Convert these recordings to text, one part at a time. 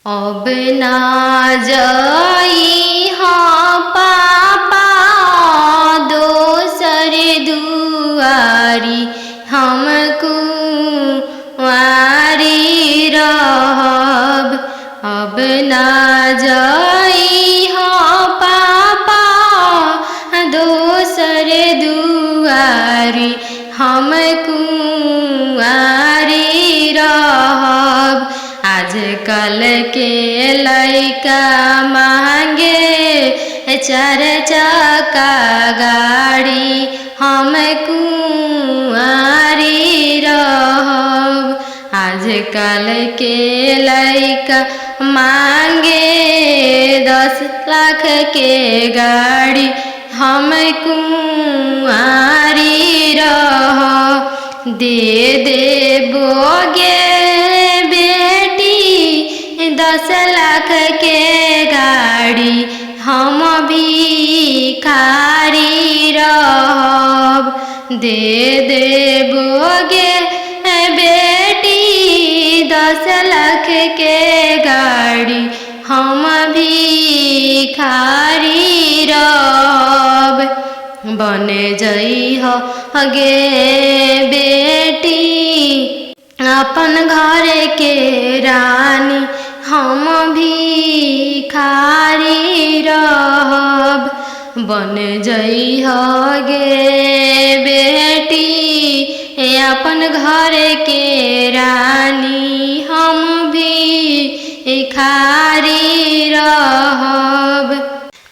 अब ना जाई हाँ पापा दोसर दुआरी, हमको वारी रहब। अब ना जाई हाँ पापा दोसर दुआरी, हमको वारी रहब। आजकल के लइका मांगे चार चक्का गाड़ी, हम कुंवारी रहब। आजकल के लइका मांगे 10 लाख के गाड़ी, हम कुंवारी रहब। दे देबोगे 10 लाख के गाड़ी, हम भिखारी रहब। दे देबोगे बेटी 10 लाख के गाड़ी, हम भिखारी रहब। बन जइह गे बेटी अपन घर के रानी, हम भिखारी रहब। बन जइह गे बेटी अपन घर के रानी, हम भिखारी रहब।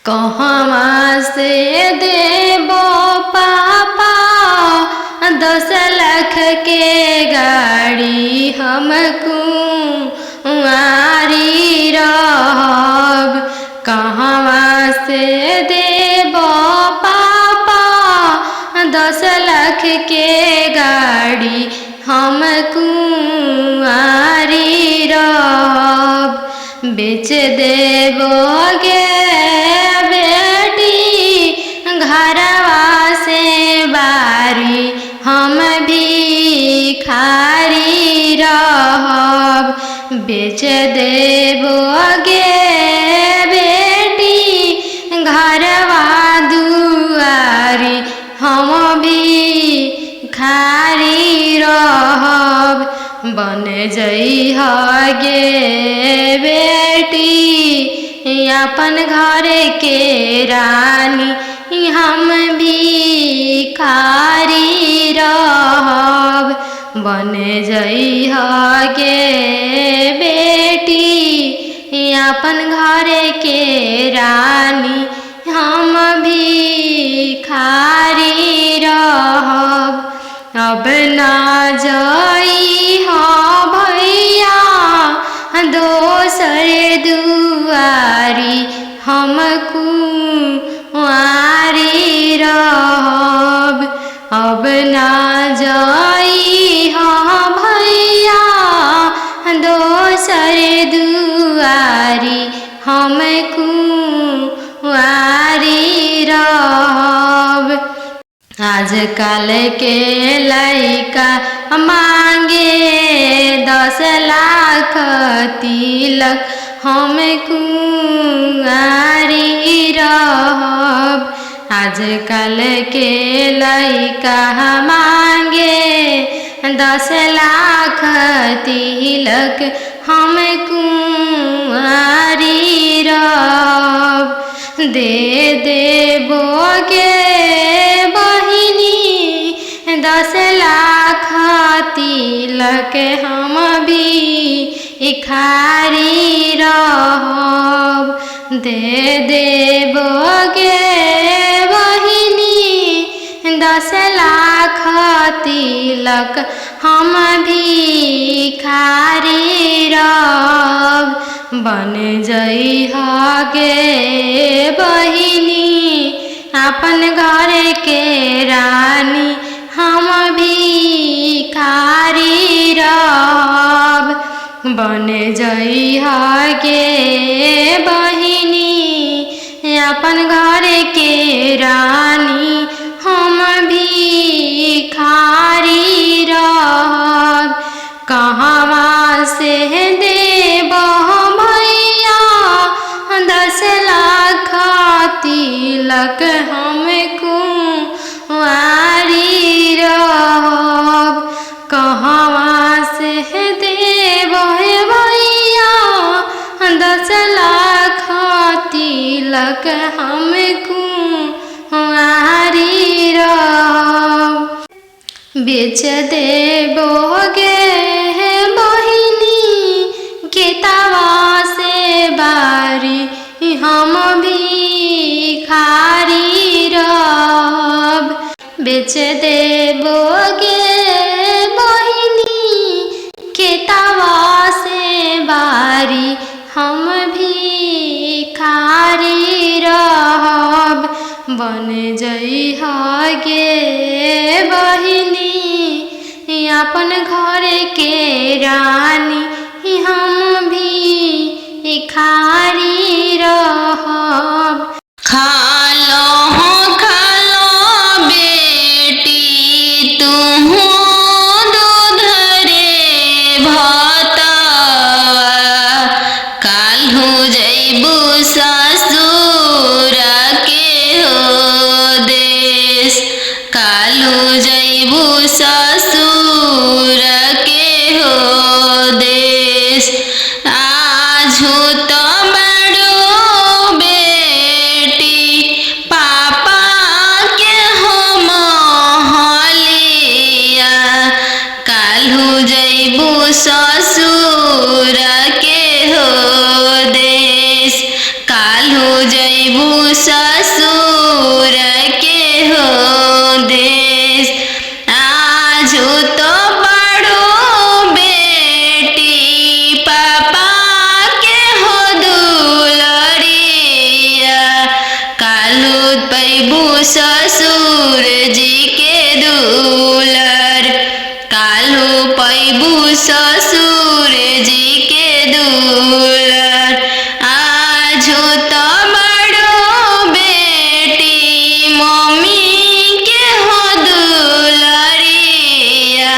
कहवा से देबो पापा 10 लाख के गाड़ी, हम कुंवारी रहब। कहवा से देबो पापा 10 लाख के गाड़ी, हम कुंवारी रहब। बेच देबोगे बेटी घरवा से बारी, हम भिखारी रहब। बेच देबोगे बेटी घरवा दुआरी, हम भिखारी रहब। बन जइह गे बेटी अपन घर के रानी, हम भिखारी रहब। बन जइह गे बेटी अपन घर के रानी, हम भिखारी रहब। अब ना जाई हाँ भैया दोसर दुआरी, हम कुंवारी रहब। अब ना जाई हाँ भैया दोसर दुआरी, हम कुंवारी रहब। आजकल के लइका मांगे 10 लाख तिलक, हम कुंवारी रहब। आजकल के लइका मांगे 10 लाख तिलक, हम कुंवारी रहब। दे देबोगे बहिनी 10 लाख तिलक, हम भिखारी रहब। दे देबोगे बहिनी 10 लाख तिलक, हम भिखारी रहब। बन जइह गे बहिनी अपन घर के रानी, हम भिखारी रहब। बन जइह गे बहिनी अपन घर के रानी, हम भिखारी रहब। कहवा से देबो भैया तिलक हम कुंवारी रहब। कहवा से देव भैया 10 लाख तिलक हम कुंवारी रहब। बेच देबोगे बहिनी केतवा से बारी हम भिखारी रहब। बेच देबोगे बहिनी केतवा से बारी हम भिखारी रहब। बन जइहा गे बहिनी अपन घर के रानी हम भिखारी रहब। खालो बेटी तुहू दूध रे भतवा। काल्हू जइबू ससुर के हो देश। काल्हू जइबू ससुर के हो देश। आजू तो बड़ो बेटी पापा के हो महलिया। काल्हू जइबू ससुर के हो देश। काल्हू जइबू ससुर के हो देश। आजू तो बड़ो बेटी पापा के हो दुलरिया। काल्हू पैबू ससुर जी के दुलर। काल्हू पैबू ससुर जी के दुलर। आजू तो बड़ो बेटी मम्मी के हो दुलरिया।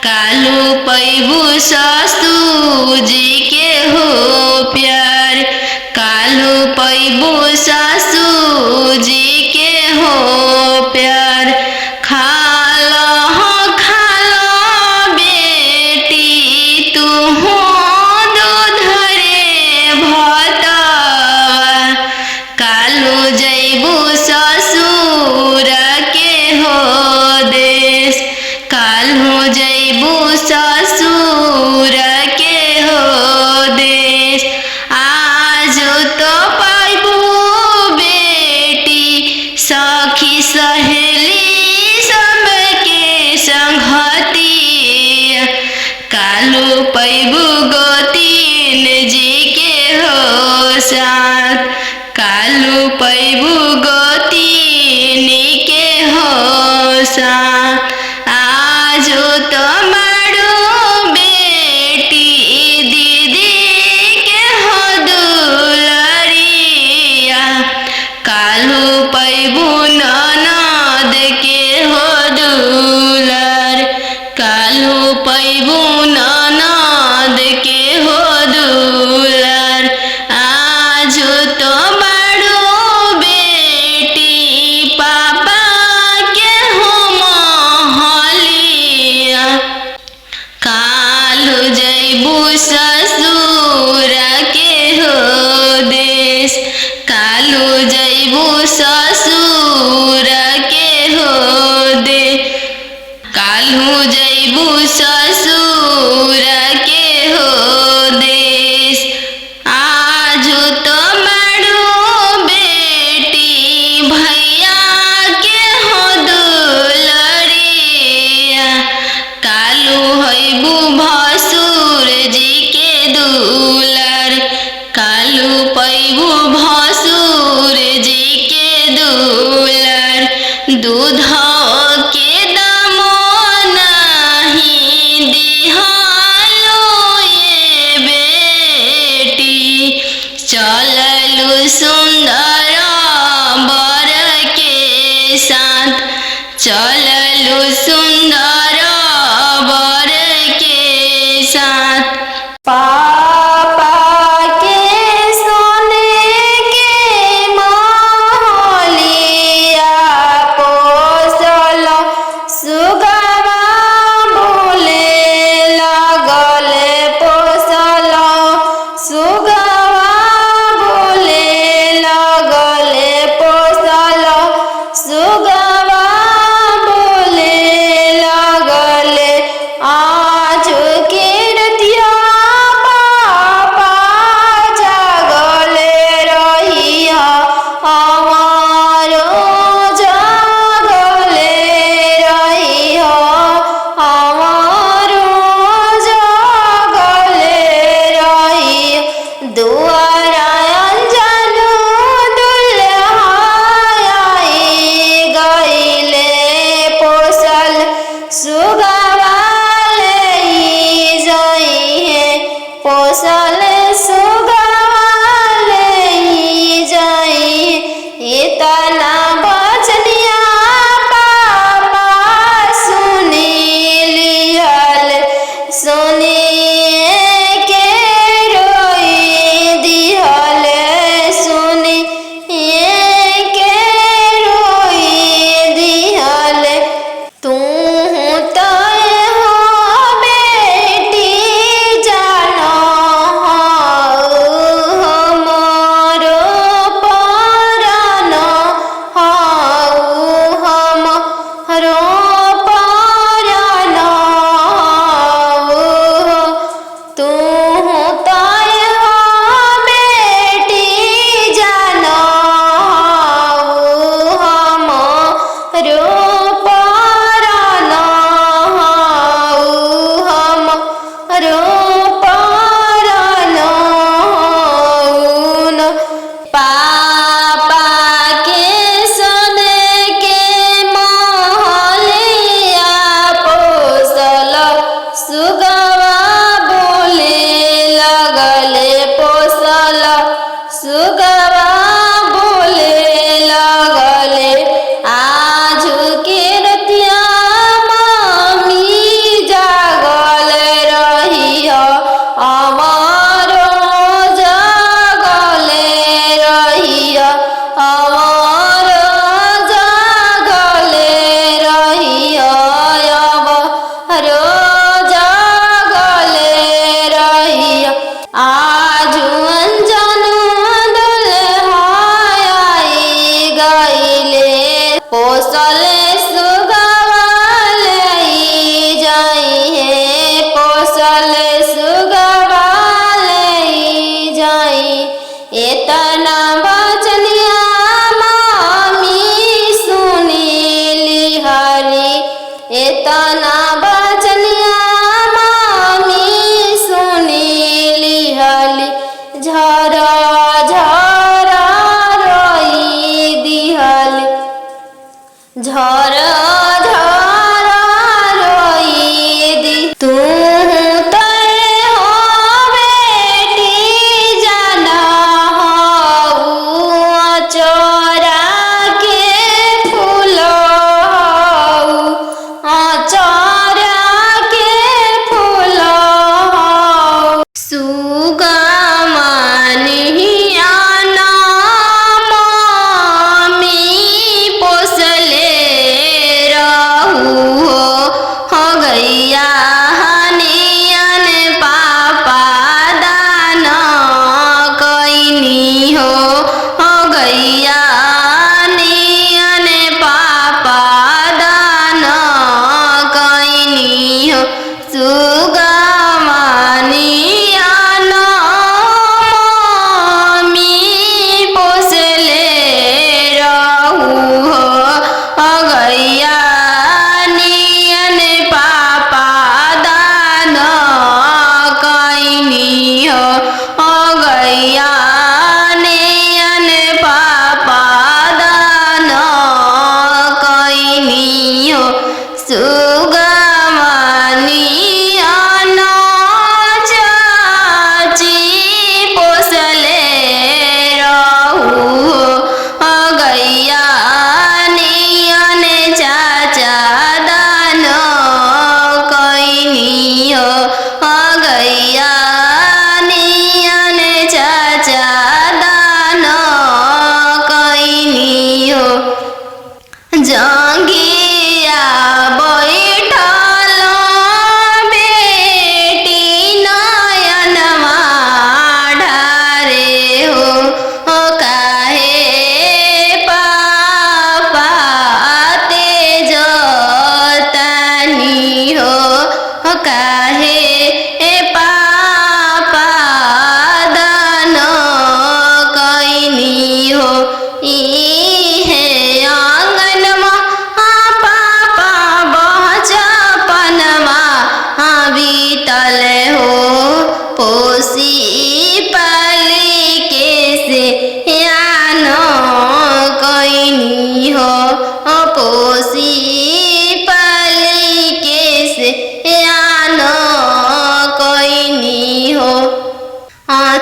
काल्हू पैबू ससुर जी के हो प्यार। काल्हू पैबू ससुर जी के हो प्यार। खालो बेटी तुहू दूध रे भतवा। काल्हू जइबू ससुर के हो देश। काल्हू जइबू ससुर के हो देश। आजू तो पैबू बेटी सखी सहेली सबके संगतिया। काल्हू पैबू गोतीन जी के हो साथ। काल्हू पैबू गोतीन के हो साथ। आजू तो बड़ो बेटी दीदी के हो दुलरिया। काल्हू पैबू ननद के हो दुलर। काल्हू पैबू ननद के हो दुलर। आजू तो बड़ो बेटी पापा के हो महलिया। काल्हू जइबू ससुर के हो देश। काल्हू जइबू ससुर के हो देश। काल्हू जइबू ससुर के हो देश। आजू तो बड़ो बेटी भैया के हो दुलरिया। काल्हू हइबू भसुर जी के दुलर। काल्हू पैबू भसुर जी के दुलर। दूध के दामो नहीं दिहालो ये बेटी। चललू सुंदर बर के साथ। चललू सुंदर बर के साथ। पापा के सोने के महल दुआरा अंजनु दुल्हाई गईले पोसल सुगवा ले जाई है पोसल सुगवा ले जाई है इतना बचनिया पापा सुनी लिहल सुनिए के रोई दिहल सुनिए के रोई दिहल तू तो हो बेटी जानो हमारो परानो हमारो परानो तू तो हो बेटी जानो हमारो परानो हमारो परानो पापा के सोने के महलिया पोसल सुगवा बोले लगले पोसल सुगवा बोले लगले आज के रतिया मामी जागल रही अमारो जागल रही अमारो जागल रही अमारो जागल रही आज अंजनु दुल्हाई गईले पोसल सुगवा ले जाई है पोसल सुगवा ले जाई इतना बचनिया मामी सुनी लिहरी इतना बचनिया मामी सुनी लिहली झरा झरा रोई दिहली झरा झरा रोई दी तू तो हो बेटी जाना चोरा के फूल चोरा के फूल सुगमनियान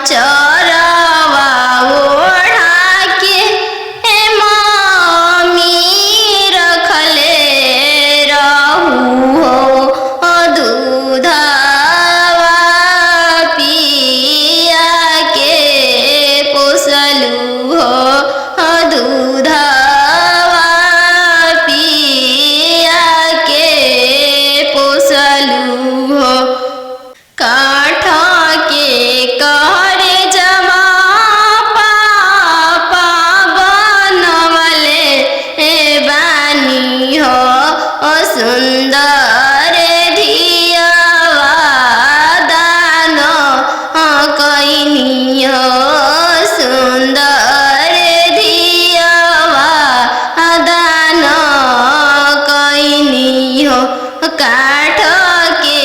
चरवा ओढ़ा के मम्मी रखले रहू हो दूधवा पिया के पोसलू हो दूधवा पिया के पोसलू हो काठ के करे जमा पापा बनवले बानी हो सुंदर धियावा दान कैनी हो सुंदर धियावा दान कैनी हो काठ के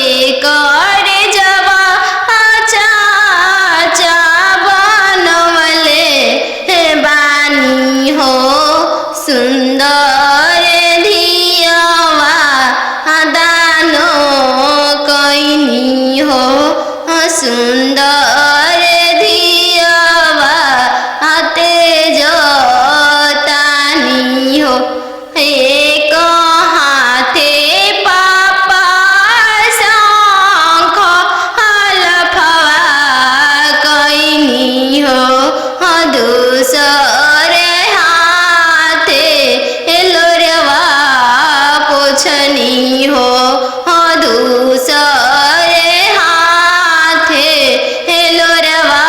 करे जवा चाचा बनवले बानी हो सुंदर धियावा दान कैनी हो सुंदर धियावा तेज तानी हो एक हाथे पापा शंख हलफवा कैनी हो दूसरे हाथे लोरवा पोछनी हो दूसरे हाथे लोरवा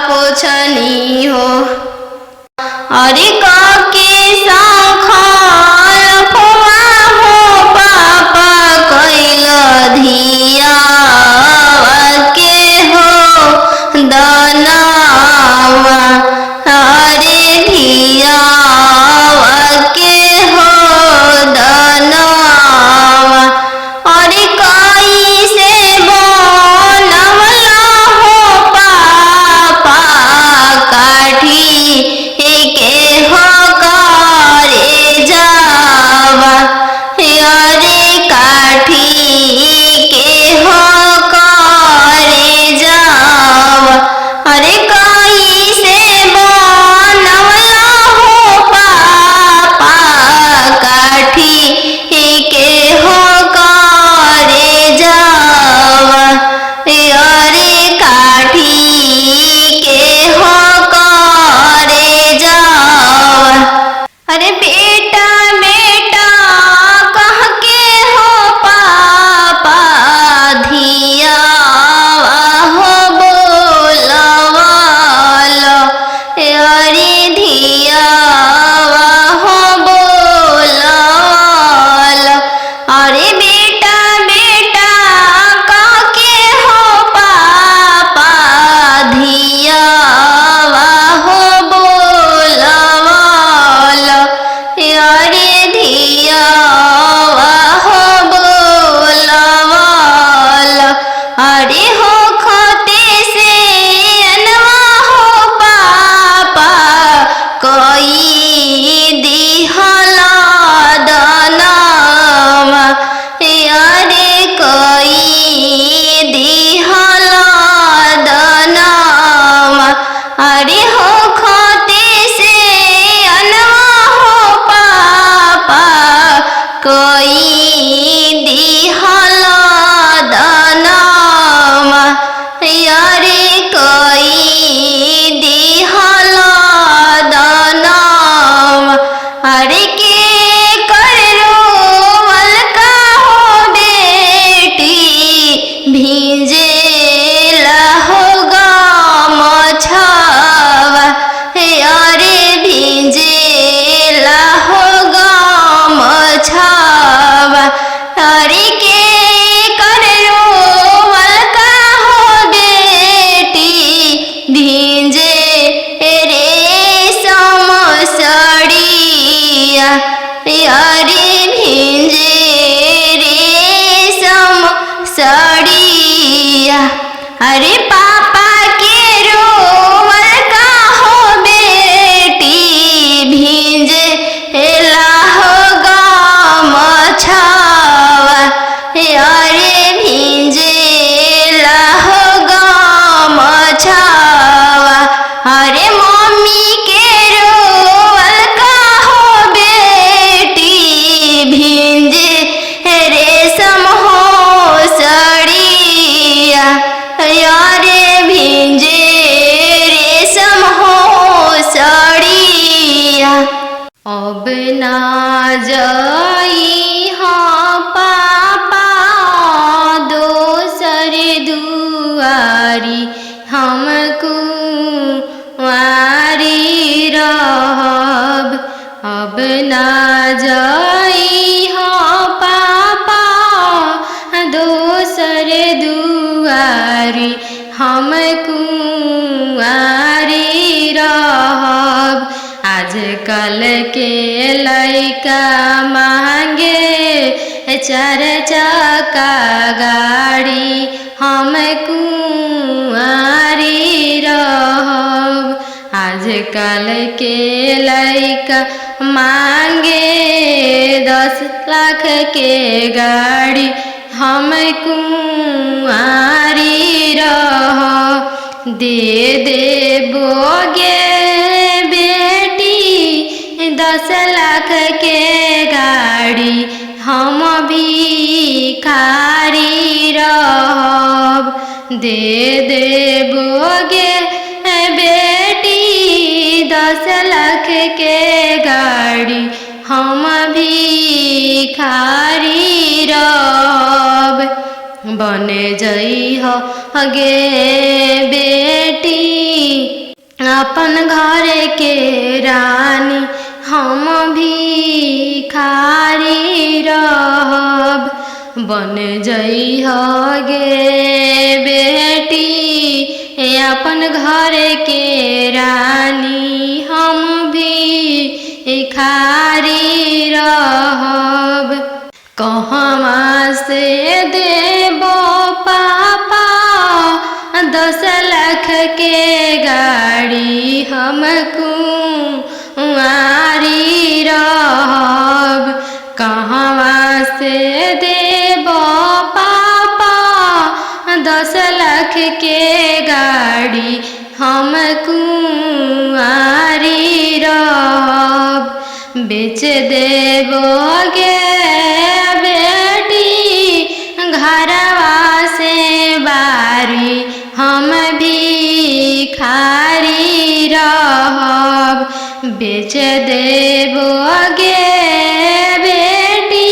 पोछनी हो अरे के शंख हलफवा हो पापा कैल धियावा के हो दनावा अरे धियावा के हो दनावा अरे कैसे बनवला हो पापा काठी के हो जई हो पापा दोसर दुआरी हम कुंवारी रहब। आजकल के लइका मांगे 4 चक्का गाड़ी हम कुंवारी रहब। आजकल के लइका मांगे 10 लाख के गाड़ी हम कुंवारी रहब। दे देबोगे बेटी 10 लाख के गाड़ी हम भिखारी रहब। दे देबोगे बेटी 10 लाख के गाड़ी हम भिखारी रहब। बन जइहो गे बेटी अपन घर के रानी हम भिखारी रहब। बन जइहो गे बेटी अपन घर के रानी हम भिखारी रहब। कहवा से देबो पापा 10 लाख के गाड़ी हम कुंवारी रहब। कहवा से देबो पापा 10 लाख के गाड़ी हम कुंवारी रहब। बेच देबोगे बेटी घरवा से बारी हम भिखारी रहब। बेच देबोगे बेटी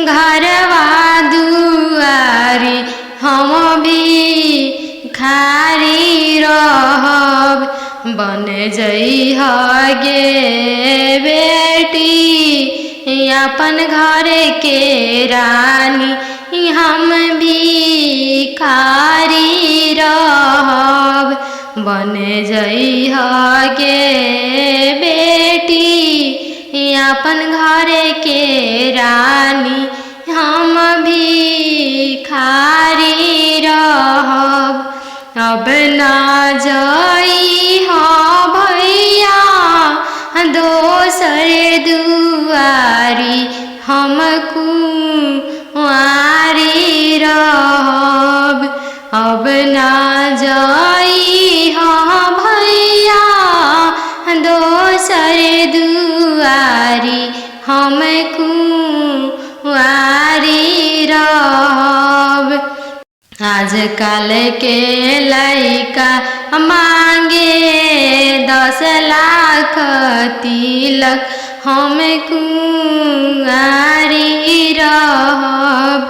घरवा दुआरी हम भिखारी रहब। बन जइहो गे बेटी अपन घर के रानी हम भिखारी रहब। बन जइहो गे बेटी अपन घर के रानी हम भिखारी रहब। अब ना जइहो भैया दोसर दुआरी हम कुंवारी रहब। अब ना जइहो भैया दोसर दुआरी हम कुंवारी रहब। आजकल के लइका मांगे 10 लाख तिलक हम कुंवारी रहब।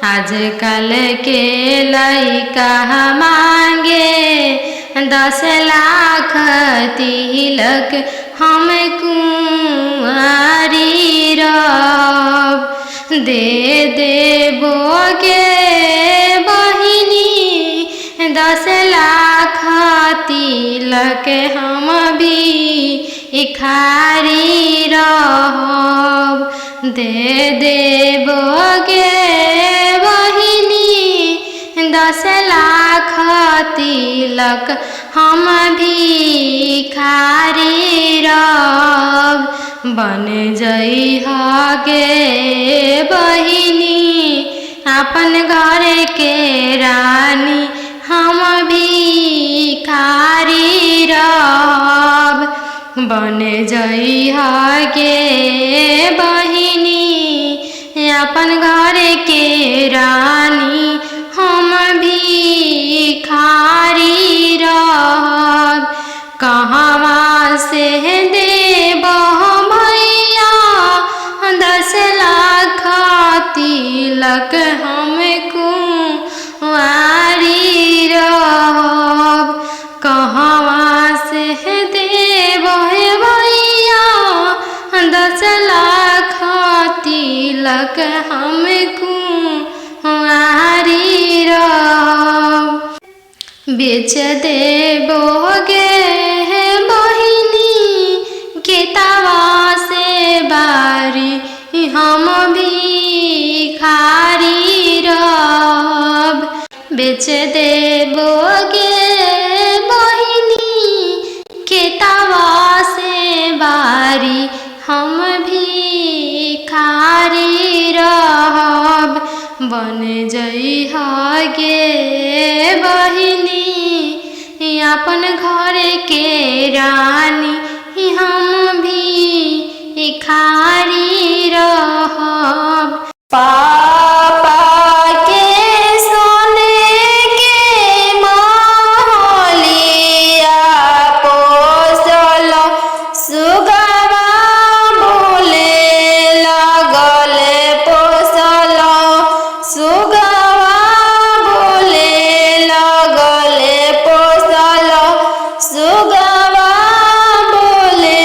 आजकल के लइका मांगे 10 लाख तिलक हम कुंवारी रहब। दे देबोगे बहिनी 10 लाख तिलक हम भिखारी रहब। दे देबोगे बहिनी 10 लाख तिलक हम भिखारी रहब। बन जइहो गे बहिनी अपन घर के रानी हम भिखारी रहब। बन जइहो गे बहिनी अपन घर के रानी हम भिखारी रहब। कहवा से देबो भैया 10 लाख तिलक हम कुंवारी रहब। कहवा से देबो भैया 10 लाख तिलक हम कुंवारी रहब। बेच देबोगे बहिनी खेतवा से बारी हम भिखारी रहब। बेच देबोगे बहिनी खेतवा से बारी हम भिखारी रहब। बन जइहा गे बहिनी अपन घर के रानी हम भिखारी रहब। पापा के सोने के महलिया पोसल सुगवा बोले लगल पोसल सुगवा बोले लगल पोसल सुगवा बोले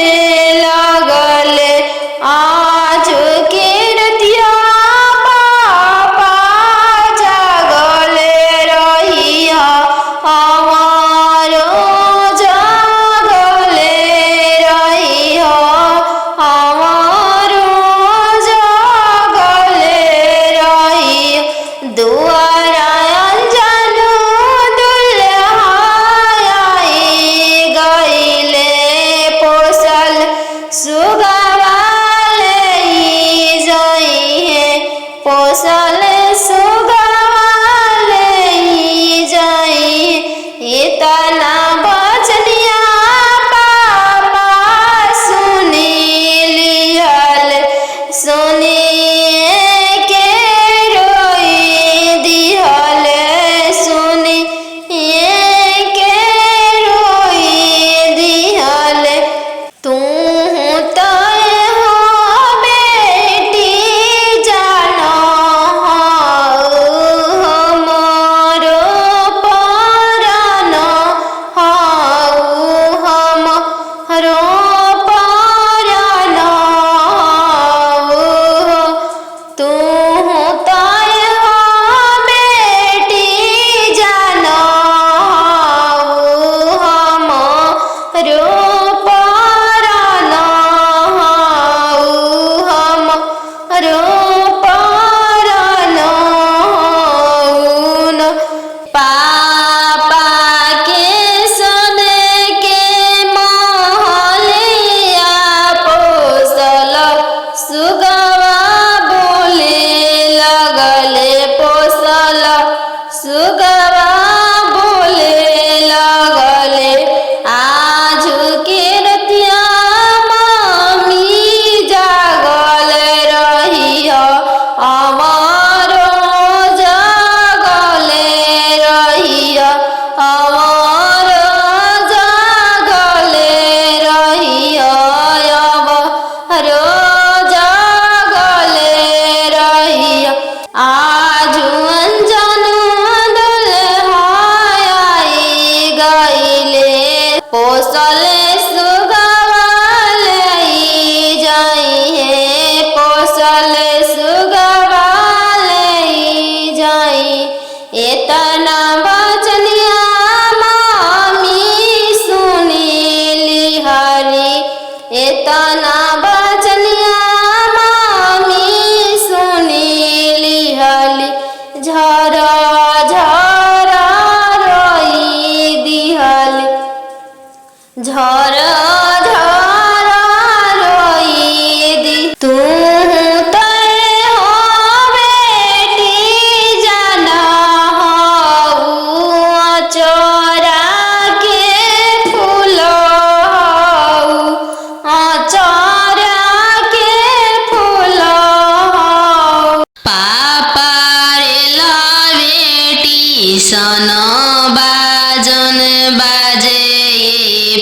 लगल आज के रतिया पापा जागल रहिया हमारो जागल रहिया हमारो जागल रहिया। दुआरा अंजनु दुल्हा आई गइले पोसल सुगवा ले जइहे पोसल सुगवा ले जइहे। इतना बचनिया पापा सुनी लिहल सुनिए के रोई दिहल सुनिए के रोई दिहल। तू तय हो बेटी जानो हमारो परानो हमारो परानो तू तय हो बेटी जानो हमारो परानो हमारो परानो। पापा के सोने के महलिया पोसल सुगवा बोले लगल पोसल सुगवा बोले लगल आज के रतिया मम्मी जागल रहिया हमारो जागल रहिया हमारो जागल रहिया हमारो जागल रहिया। आज अंजनु दुल्हा आई गइले पोसल सुगवा ले जइहे पोसल सुगवा ले जइहे। इतना बचनिया मामी सुनी लिहरी इतना बचनिया मामी सुनी लिहली झरा झरा रोई दिहली झरा झरा रोई दी। तू तय हो बेटी जाना चोरा के फूल चोरा के फूल। पापा रे ला बेटी सन बाजन बाजे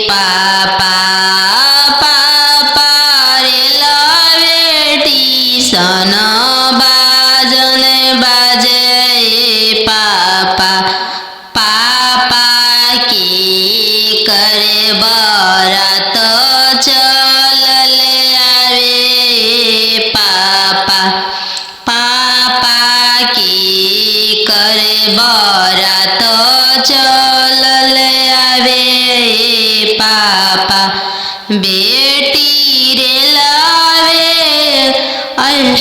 पापा पापा रे ला बेटी सन बाजन बाजे पापा पापा की करे बरात चलल आवे पापा पापा बेटी रे लावे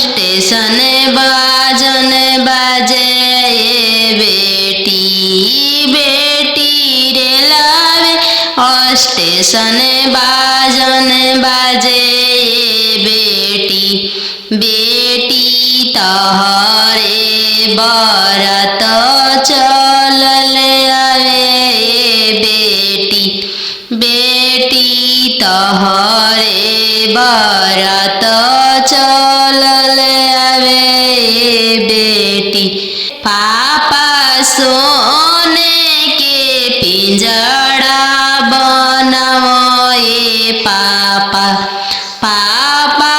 स्टेशन बाजन बाजे बेटी बेटी रे लावे स्टेशन बाजन बाजे बेटी बेटी तहरे बरत चलल आवे बेटी बेटी तहरे बरत चलल आवे बेटी पापा सोने के पिंजड़ा बनाओ पापा पापा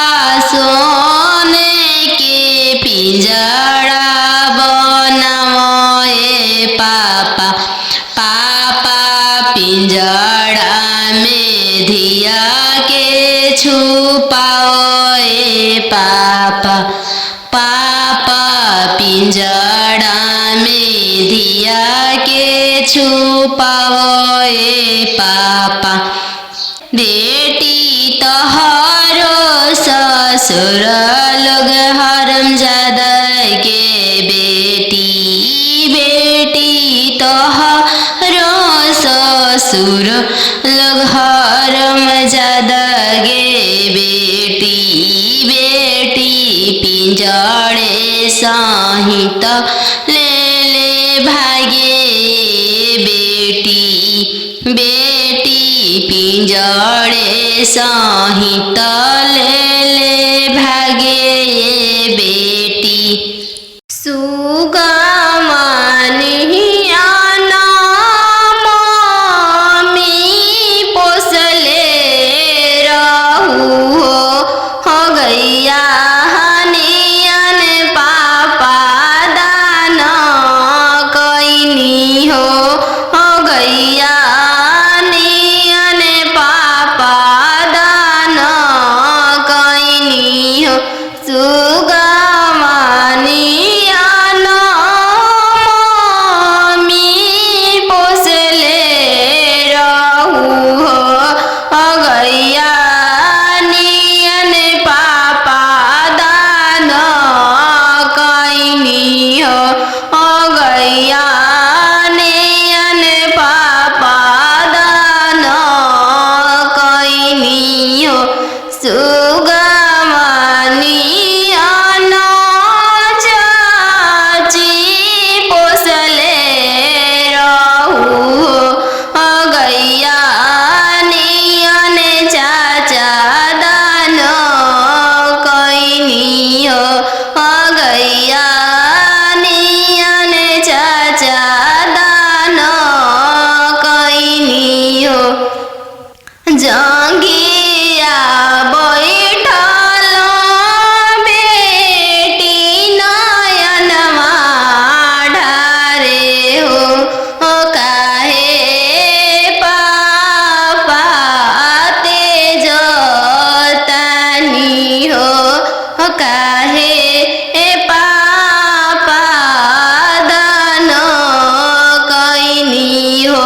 सोने के पिंजड़ा बनाओ पापा पापा पिंजड़ा में धिया के छुपाओ पापा पापा पिंजड़ा में धिया के छुपाओ पापा बेटी तोहरो ससुर लोग हरमजादा के बेटी बेटी तोहरो ससुर लोग हरमजादा गे बेटी बेटी पिंजड़े सहित ले ले भागे बेटी बेटी पिंजड़े सहित ले ले भागे बेटी सुगमनिया नामी पोसले रहू हो गैया हनियन पापा दान कैनी हो गैया जंगिया बैठल बेटी नयनमा ढारे हो काहे पापा तेज तानी हो काहे पापा दान कैनी हो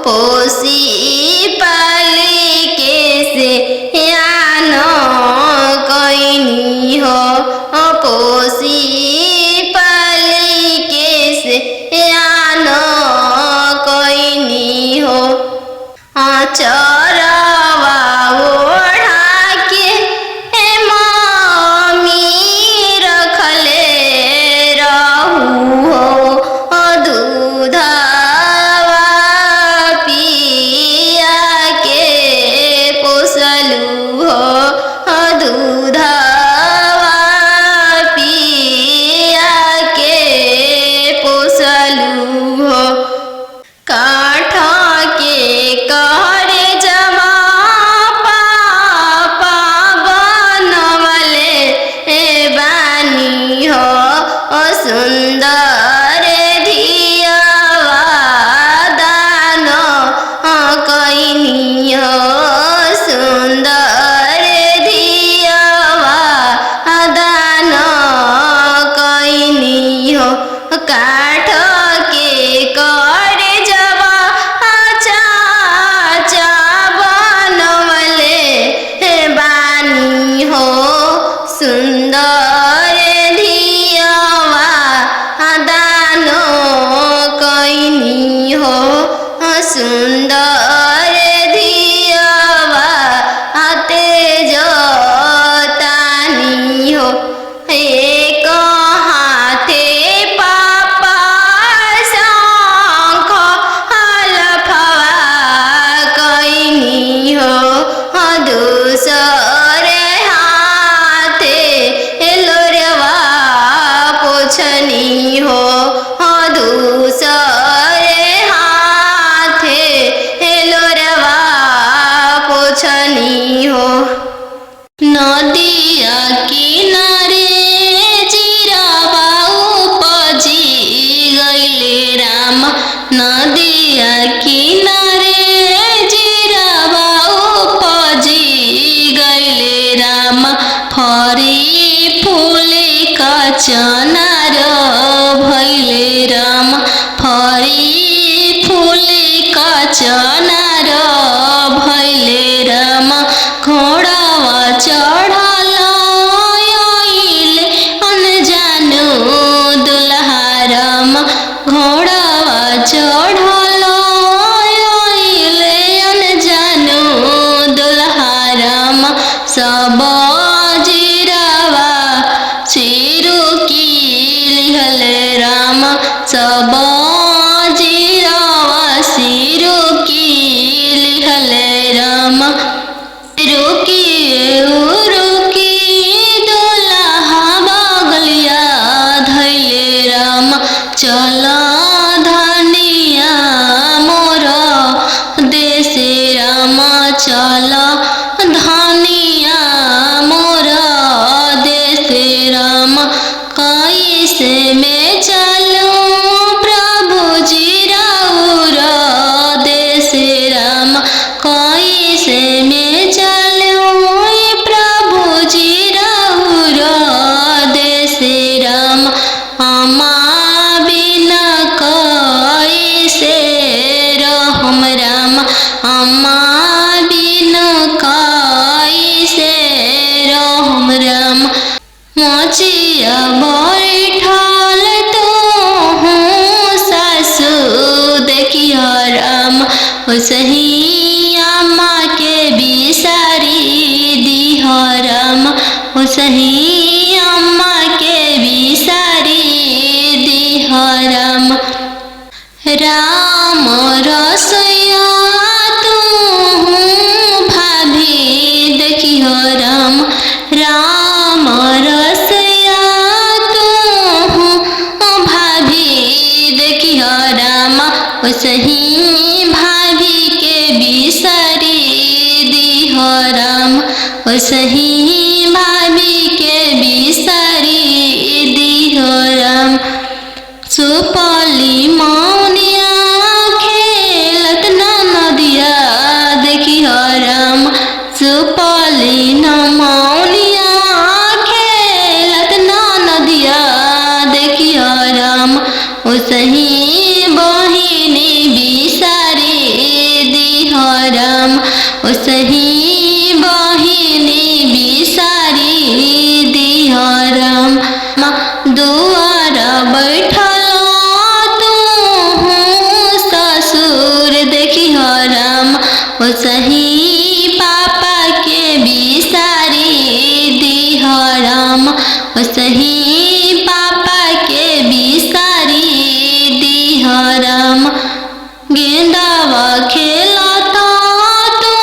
पोसी पाली के से यान कैनी हो पोसी पाली के से यान कैनी हो चरवा ओढ़ा के मम्मी रखले रहू हो दूध काठ के कहरे जा सुंदर धियावा दानो कैनी हो सुंदर धियावा तेज तानी हो एक हाथे पापा शंख हलफवा कैनी हो दूसरे हाथे लोरवा पोछनी हो दूसरे हाथे लोरवा पोछनी हो नदिया किनारे जिरावा उपजी गइले राम नदिया किनारे जिरावा उपजी गइले राम फरी फूले का चनार भइले राम फरी फूले का चनार भइले राम घोड़ावा चढ़ल आइले अनजानो दुल्हा राम घोड़ावा चढ़ल आइले अनजानो दुल्हा राम सब जिरावा सिरु की लिहल राम सब जिरावा सिरु की लिहल राम रुकी दुल्हा बगलिया धैले राम चल धनिया मोर देशे राम चल धनिया मोर देशे राम कैसे में चलूं प्रभु जी राउर देशे राम कैसे में चलूं प्रभु जी राउर देशे राम अम्मा बिना कैसे रहम राम अम्मा बिना कैसे रहम राम मोचिया बैठल तो हूँ सासु देखिया राम सही अम्मा के बिसारी दिह राम सही अम्मा के बिसारी दिह राम राम रसोया तू भाभी देखिह राम राम रसोया तू भाभी देखिह राम सही भाभी के बिसारी दिह राम सही भाभी के बिसारी दिह राम सुपली मौनिया खेलत नदिया देखिह राम सुपली मौनिया खेलत नदिया देखिह राम सही बहिनी बिसारी दिह राम सही बहिनी बिसारी दिह राम दुआर बैठल तू ससुर देखिह राम सही पापा के बिसारी दिह राम सही पापा के बिसारी दिह राम गेंदावा खेलता तू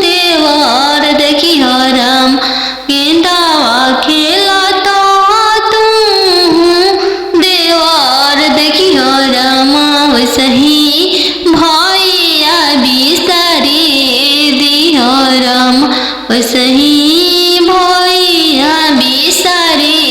देवर देखिह राम गेंदावा खेलता तू देवर देखिह राम सही भैया बिसारी दिह राम सही भैया बिसारी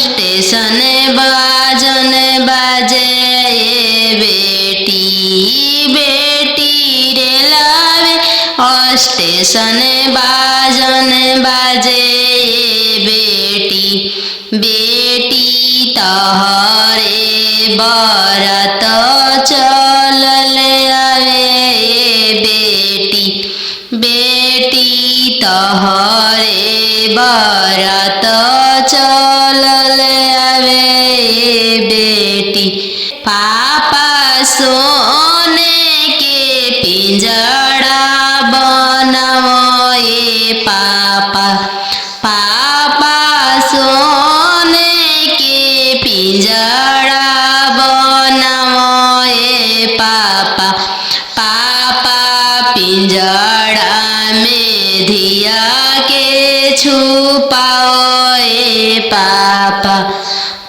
स्टेशन बाजन बाजे बेटी बेटी रे लावे स्टेशन बाजन बाजे बेटी बेटी तहरे बरत चलल आवे बेटी बेटी तहरे बरत चलल आवे बेटी पापा सोने के पिंजड़ा बनाओ पापा पापा सोने के पिंजड़ा बनाओ पापा पापा पिंजड़ा में धिया के छुपाओ पापा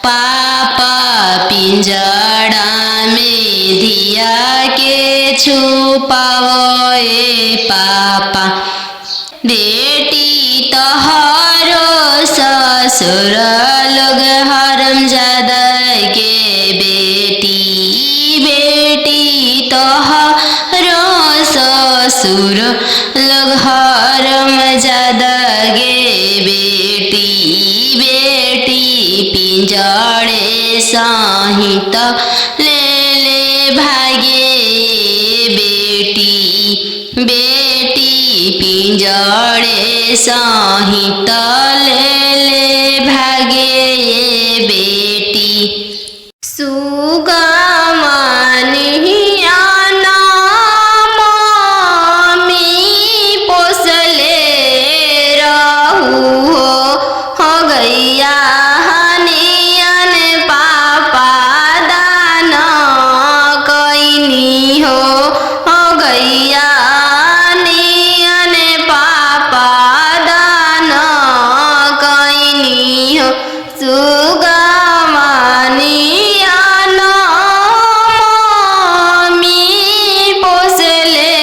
पापा पिंजड़ा में धिया के छुपाओ पापा बेटी तोहरो ससुर लोग हरमजादा के बेटी बेटी तोहरो ससुर लोग हरमजादा गे बेटी बेटी पिंजड़े सहित ले भागे बेटी बेटी पिंजड़े सहित ले भागे बेटी सुगमनिया नामी पोसले रहू हो गैया हनियन पापा दान कैनी हो गैया नियन पापा दान कैनी हो सुगमनिया नामी पोसले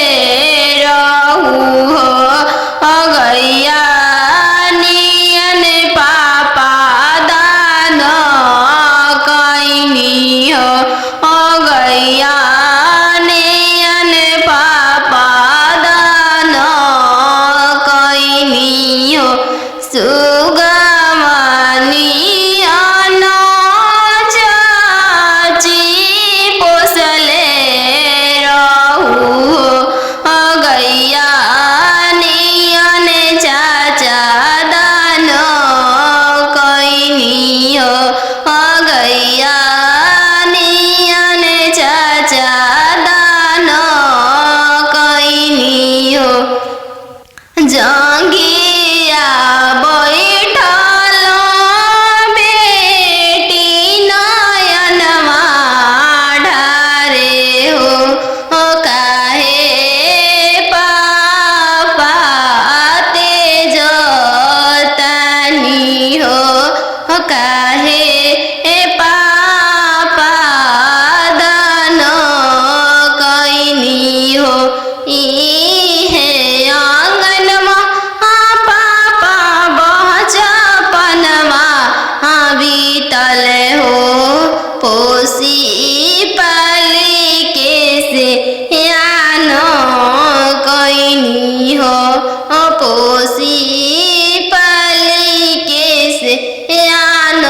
रहू हो गैया नियन पापा दान कैनी हो गैया नियन पापा दान कैनी हो सुगमनिया चाची पोसले रहू हो गैया नियन चाचा दान कैनी हो गैया नियन चाचा दान कैनी हो जंगिया बैठल बेटी नयनमा ढारे हो काहे पापा तेज तानी हो काहे पापा दान कैनी हो इहे आंगनमा पापा बचपनमा बीतल हो पोसी पाली के से यान कैनी हो पोसी पाली के से यान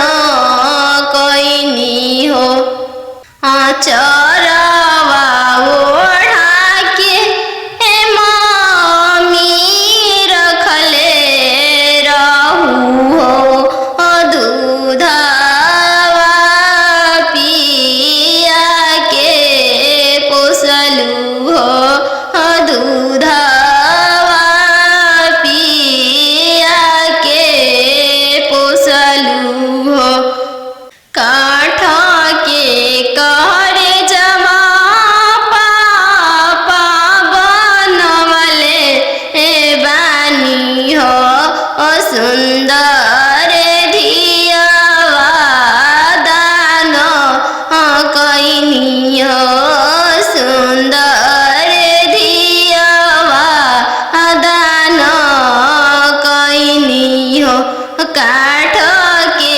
कैनी हो चरवा ओढ़ा के मम्मी रखले रहू हो दूधवा पिया के पोसलू हो दूधवा पिया के पोसलू हो काठ के कहरे जमा पापा बनवले बानी हो सुंदर धियावा दान कैनी हो सुंदर धियावा दान कैनी हो काठ के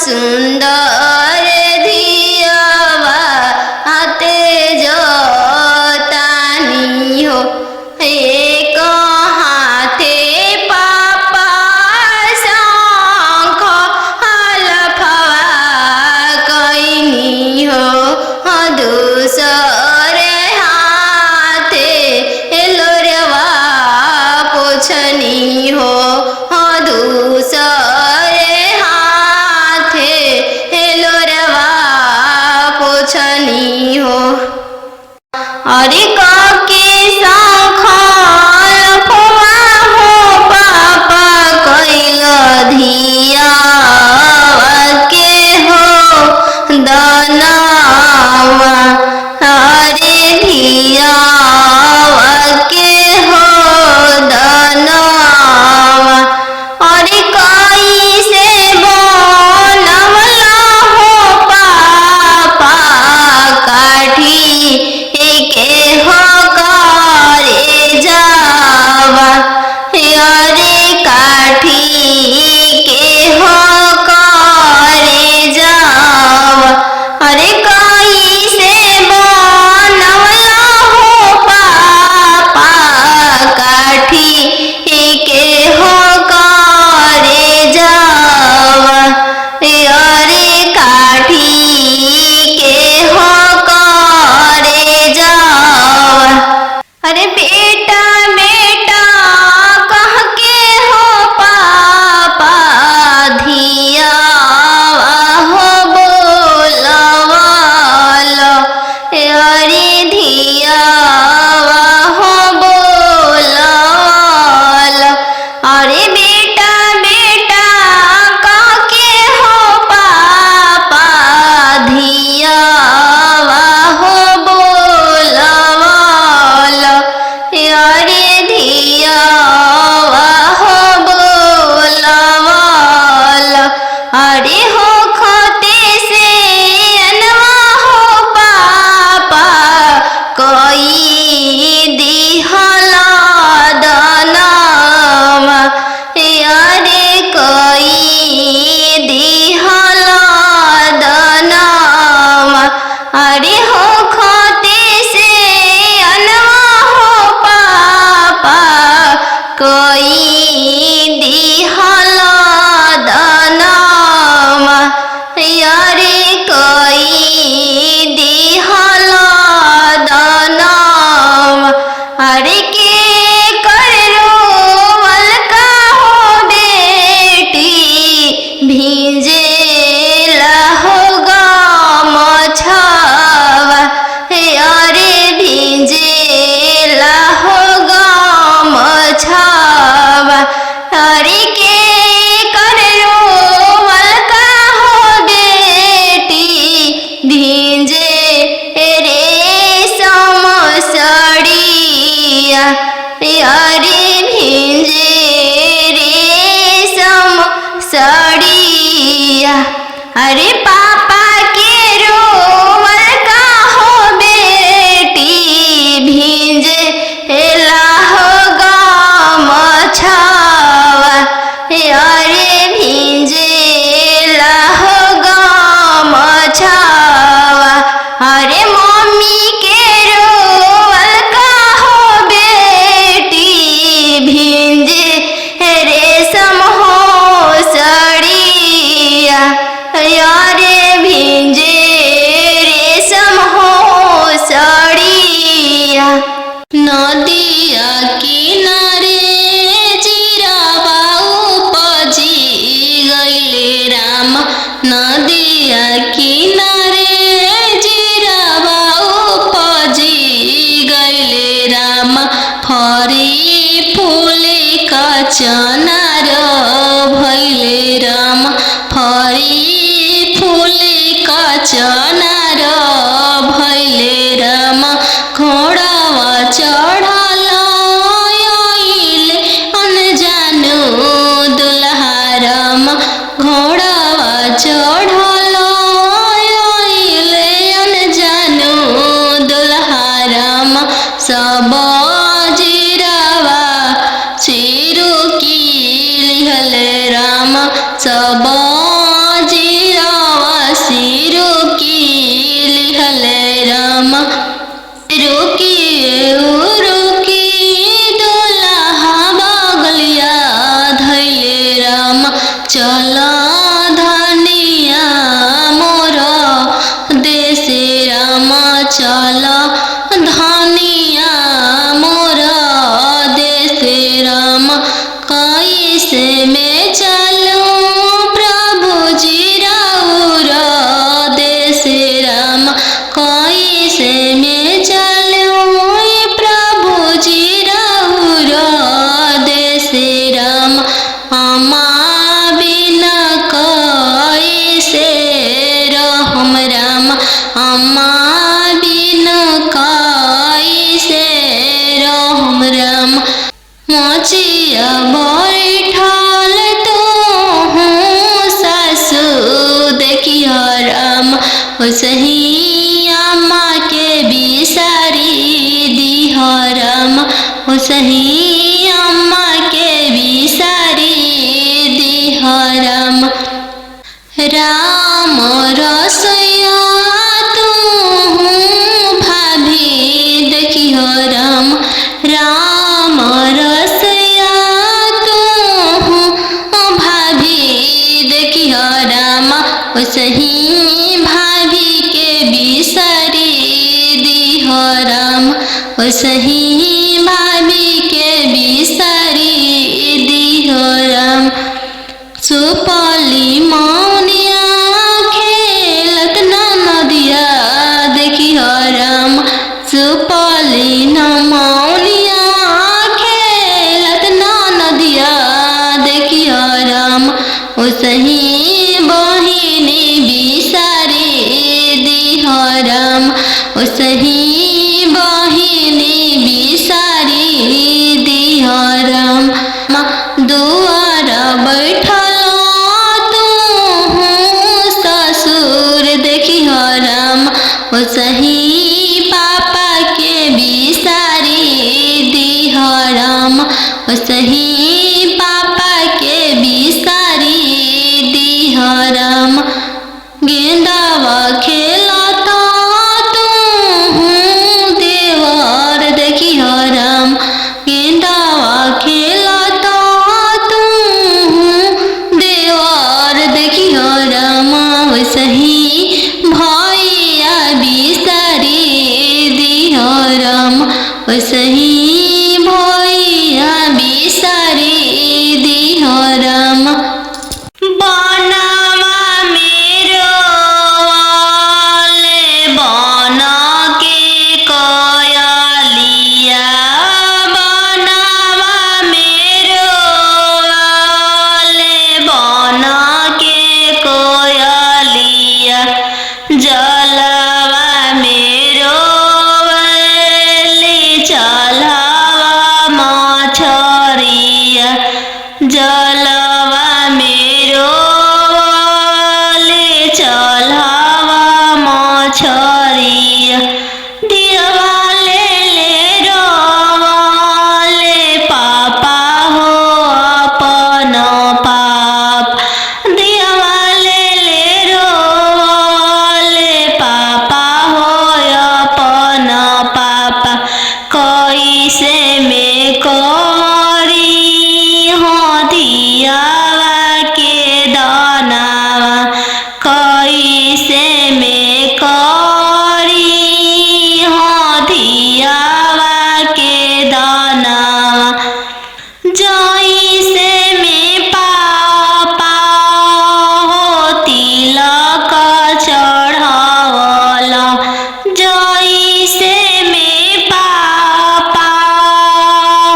सुंदर धियावा हाथे जोतानी हो एक हाथे पापा शंख हलफवा कैनी हो दूसरे हाथे लोरवा पोछनी हो दूसरे हाथे लोरवा पोछनी हो अरे के शंख लफवा हो पापा कैल धियावा के हो दनावा अरे धियावा के हो दनावा अरे कैसे बनवला हो पापा काठी के हो करे जावा अरे काठी के हो करे जावा अरे कैसे बनवला हो पापा काठी के हो करे जावा अरे काठी के हो करे जावा अरे बेटा बेटा कह के हो पापा धियावा हो बोलवालो अरे धियावा हो बोलवालो अरे बेटा बेटा कह के हो पापा धियावा हो बोलवालो अरे धियावा हो बोलवालो अरे हो खोते से अनवा हो पापा कोई दिहला दनावा अरे कोई दिहला दनावा अरे हो खोते से अनवा हो पापा कोई दिहला दनावा अरे कोई दिहला दनावा अरे के करो वलका हो बेटी भीजे हो गमछवा अरे भीजे हो गमछवा अरे के करो वलका हो बेटी भीजे रेशम सड़िया अरे भीजे रेशम सड़िया अरे पापा के रोवल का हो बेटी भीजे हो गमछवा अरे भीजे हो गमछवा अरे मम्मी के रोवल का हो बेटी भीजे रेशम हो सड़िया अरे भीजे रेशम हो सड़िया नदिया किनारे जीरावा उपजी गइले राम नदिया किनारे जीरावा उपजी गइले राम फरी फूले कचनार भइले राम फरी फूले कचनार भइले राम घोड़ावा चढ़ल आइले अनजानो दुल्हा राम घोड़ावा चढ़ल आइले अनजानो दुल्हा राम सब जीरावा चिरु की लिहले राम सब जीरा रोकी लिहले राम रोकी रोकी दुल्हा बगलिया धैले राम चल धनिया मोर देशे राम चल धनिया मोर देशे राम कैसे में चलूं प्रभु जी राउर देशे राम कैसे में चलूं प्रभु जी राउर देशे राम अम्मा बिना कैसे रहम राम अम्मा बिना कैसे रहम राम मोचिया बैठल तो हूँ सासु देखिया राम सही अम्मा के बिसारी दिह राम सही अम्मा के बिसारी दिह राम राम रसोया तू भाभी देखिह राम राम रसोया तू भाभी देखिह राम सही भाभी के बिसारी दिह राम सही भाभी के बिसारी दिह राम सुपली मौनिया खेलत नदिया देखिह राम सुपली न मौनिया खेलत नदिया देखिह राम सही बहिनी बिसारी दिह राम सही बहिनी बिसारी दिह राम दुआर बैठल तू ससुर देखिह राम सही पापा के बिसारी दिह राम सही पापा के बिसारी दिह राम गेंदावा खेलता तू देवर देखिह राम गेंदावा खेलता तू देवर देखिह राम सही भैया बिसारी दिह राम सही भैया बिसारी दिह राम बनवा मेरो वाले बन के कयलिया बनवा मेरो वाले बन के कोयलिया जलवा मेरो वाले चलवा मछरिया जलवा मेरो वाले चलवा मछरिया दिवाले ले रोवाले पापा हो अपन पाप दिवाले ले रोवाले पापा हो अपन पापा कैसे में करी हो दियावा के दानावा कैसे में करी हो दियावा के दानावा जैसे में पापा हो तिलक चढ़ावला जैसे में पापा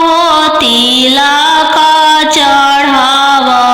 हो तिलक चढ़ावला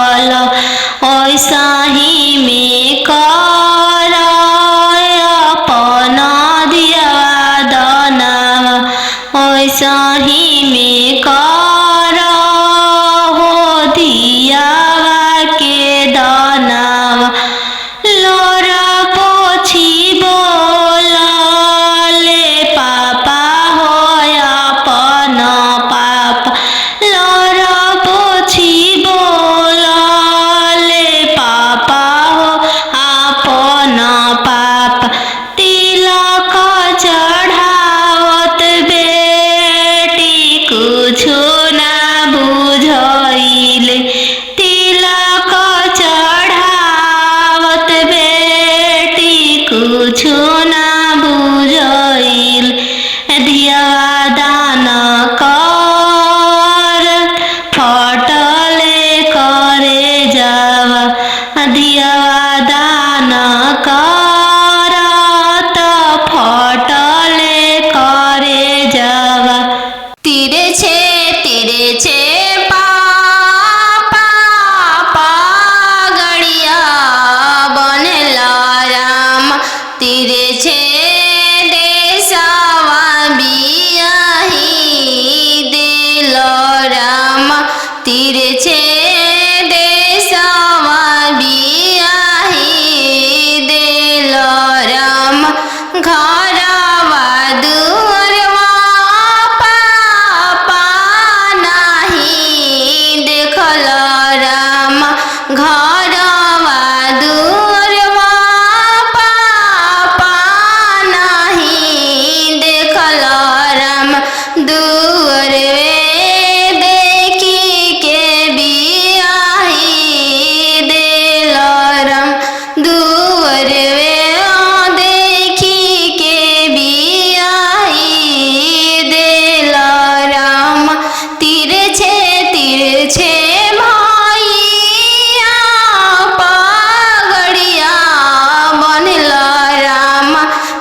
देशवा बियाही देल राम घरवा दुअरवा पापा नाही देखल राम घरवा दुअरवा पापा नाही देखल राम दुअरवे देखी के बियाही देल राम दुअरवे देखी के बियाही देल राम तिरछे तिरछे भैया पगड़िया बनल राम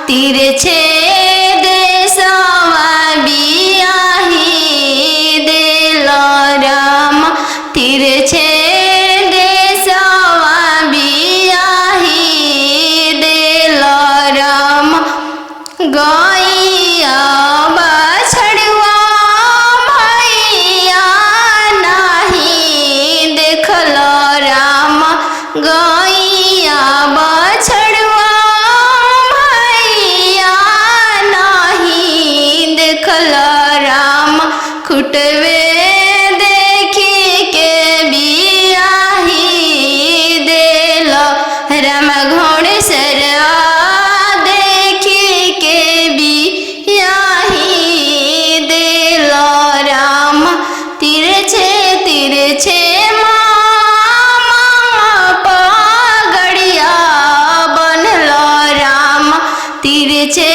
तिरछे देशवा बियाही देल राम तिरछे देशवा बियाही देल राम गैया बछड़ुआ भैया नाही देखल राम गैया बछड़ुआ भैया नाही देखल राम खुटवे देखी के बियाही देल राम घोड़सरवा देखी के बियाही देल राम तिरछे तिरछे मामा पगड़िया बनल राम तिरछे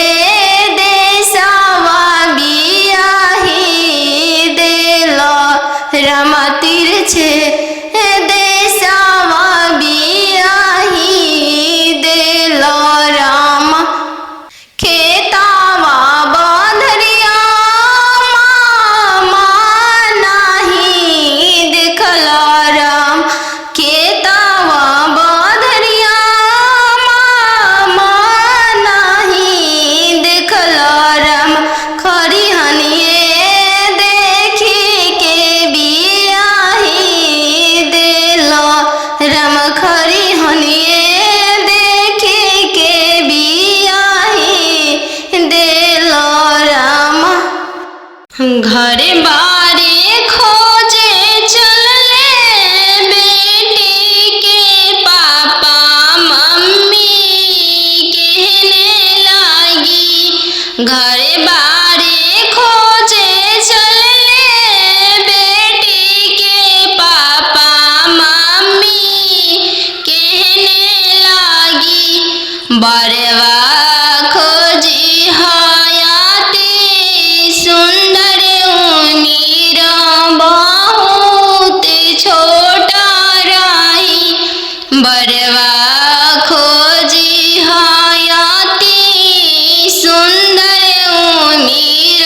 देशवा बियाही देल राम तिरछे देशवा बियाही देल राम खेतावा बंधरिया मामा नाही देखल राम खेतावा बंधरिया मामा नाही देखल राम खरिहनिए देखी के बियाही देल राम खरिहनिए देखी के बियाही देल राम घरे बारे खोजे चलले बेटी के पापा मम्मी कहने लागी घरे बारे खोजे चलले बेटी के पापा मम्मी कहने लागी बरवा खोजी हयाती सुंदर उमीर बहुत छोटा रही बरवा खोजी हयाती सुंदर उमीर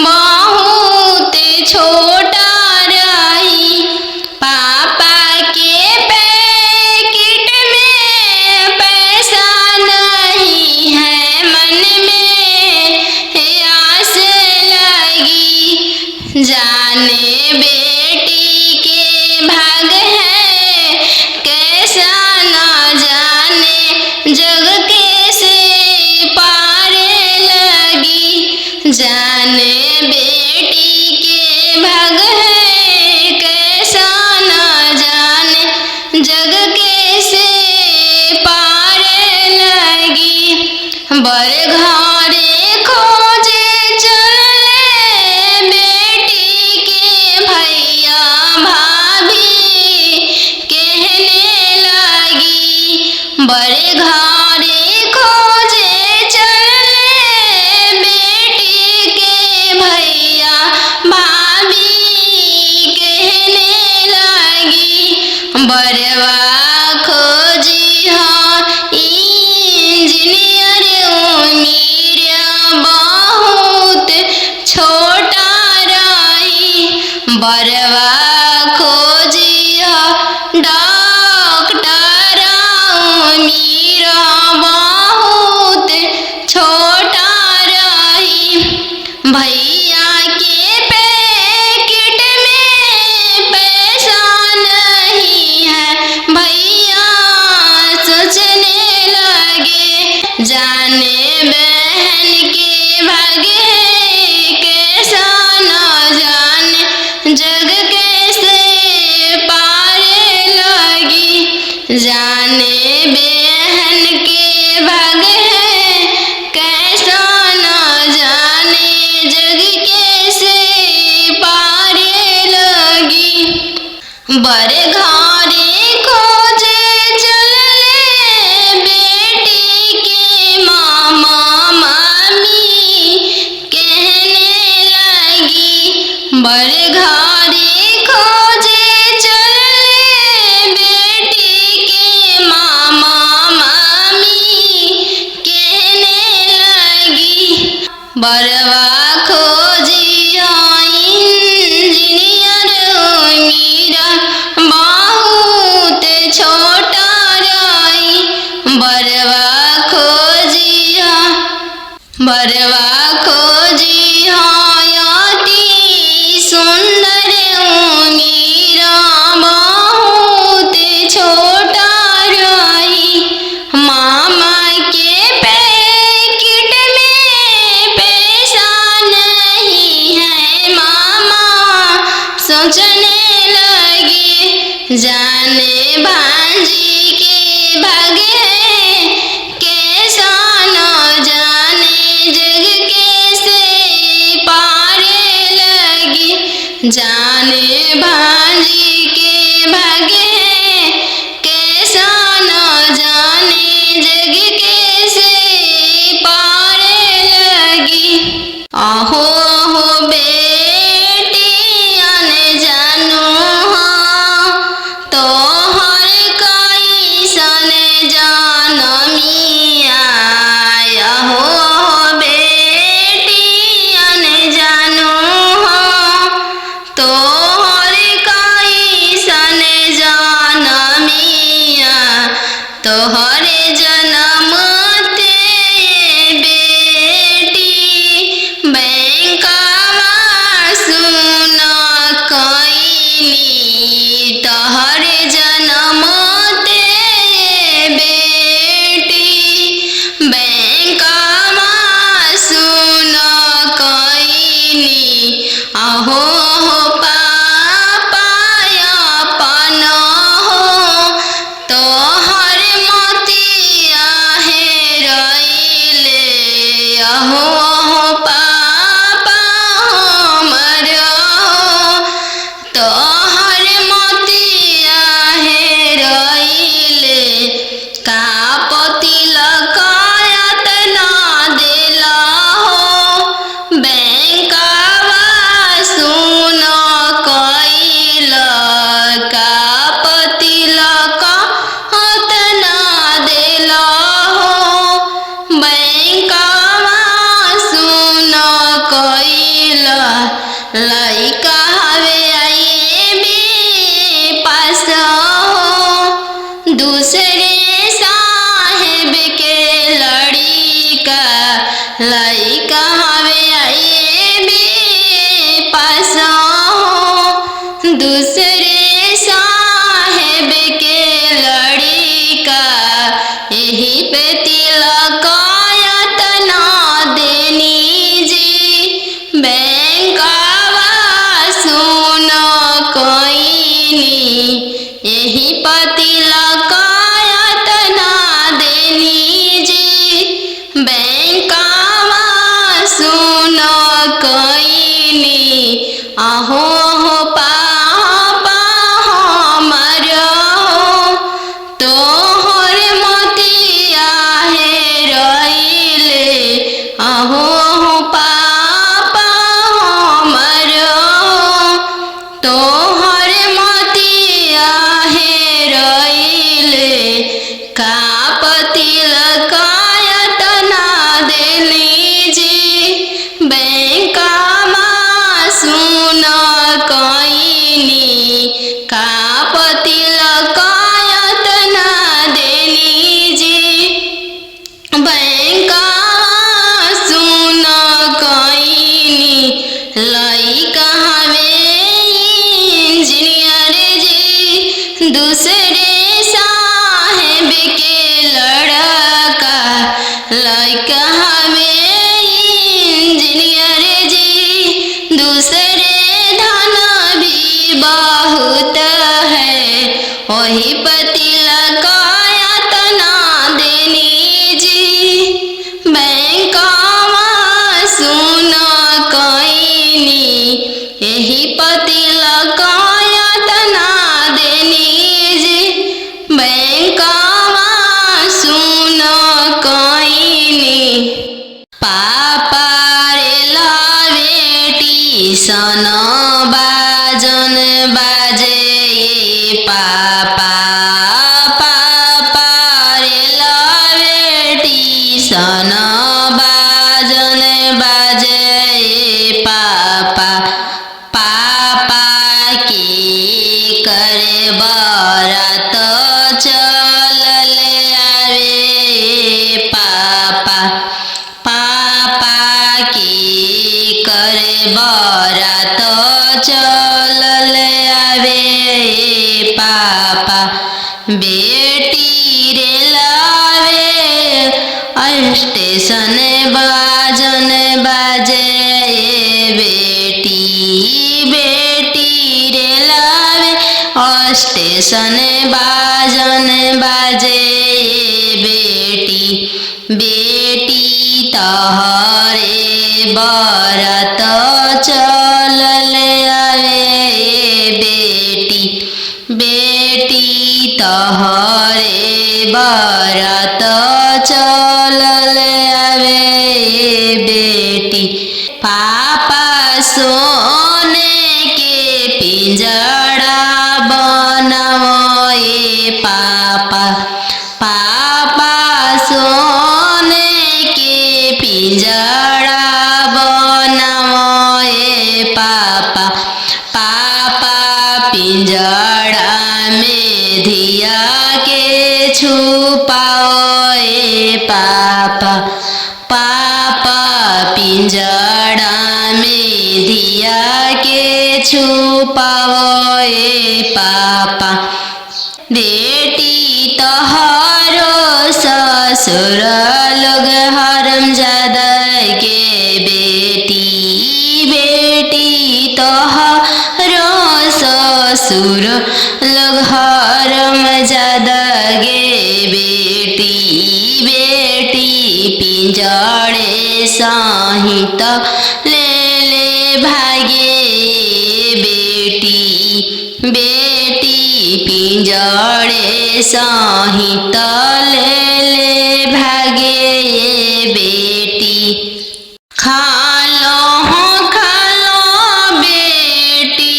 बहुत छोटा रही पापा के पैकेट में पैसा नहीं है मन में आस लगी जाने बेटी के भाग है कैसा न जाने जग कैसे पार लगी जाने बेटी के भाग है कैसा न जाने जग कैसे पार लगी बर घरे खोजे चलले बेटी के भैया भाभी कहने लगी बर घरे खोजे चलले बेटी के भैया भाभी कहने लगी बरवा खोजी हाँ इंजीनियर उमीर बहुत छोटा रही बरवा खोजी हाँ डॉक्टर उमीर जाने बहन के भाग है कैसा न जाने जग कैसे पारे लगी। बड़े घरे खोजे चलले बेटी के मामा मामी कहने लगी। बड़े घरे खोजे चलले बेटी के मामा मामी कहने लगी। बरवा खोजी इंजीनियर मीरा बहुत छोटा रही। बरवा खोजी अति सुंदर मीरा बहुत छोटा रही। मामा के पैकेट में पैसा नहीं है मामा सोचने लगे। जाने भांजी के भागे है कैसा न जाने जग कैसे पारे लगी। जाने भांजी के भागे है कैसा न जाने जग कैसे पारे लगी। आहो आहो बेटी अन जानू हाँ तो हर कोई सन जानमिया। आहो आहो बेटी अन जानू हाँ तो हर कोई सन जानमिया। तोहर जन्म ते बेटी बैंकवा सुन कईनी। तोहर जन्म ते बेटी बैंकवा सुन कईनी। आहो हो पापा अपन हो तोहर मोतिया हेरैले। आहो हो पापा हमर हो तोहर मोतिया हेरैले। का पतिलक एतना देला हो बैंकवा सुन कइल। का पतिलक एतना देला हो बैंकवा सुन कइल। लइका हवे आईबी पास हो दूसरे साहेब के लड़िका। लइका हवे आईबी पास हो दूसरे साहेब के लड़िका। यही पे तिलक एतना देनी जी बैंकवा सुन कईनी। यही पे तिलक एतना देनी जी बैंकवा सुन कईनी। आहो हो पापा हमर हो तोहर मोतिया हेरैले। आहो हो पापा हमर हो तोहर मोतिया हेरैले। का पतिलक एतना देली जी बैंकवा सुन कईनी। का पतिलक एतना देली जी बैंकवा सुन कईनी। लइका हवे इंजीनियर जी दूसरे साहेब के लड़का। लइका हवे इंजीनियर जी दूसरे धन भी बहुत है। वही पतिलक बरात चलल आवे पापा पापा की करे बरात चलल आवे पापा बेटी रे लावे स्टेशन बाजन बाजे बेटी बेटी रे लावे स्टेशन बाजन बाजे बेटी बेटी तोहरे बरात चलल आवे बेटी बेटी तोहरे बरात चलल आवे बेटी पापा सोने के पिंजड़ा बनाओ पापा पापा सोने के पिंजड़ा बनाओ पापा पापा पिंजड़ा में धिया के छुपाओ पापा पापा पिंजड़ा में धिया के छुपाओ पापा बेटी तोहरो ससुर लोग हरामजादा के बेटी बेटी तोहरो ससुर लोग हरामजादा गे बेटी बेटी पिंजड़े सहित ले ले भागे बेटी बेटी पिंजड़े सहित ले ले भागे बेटी खालो बेटी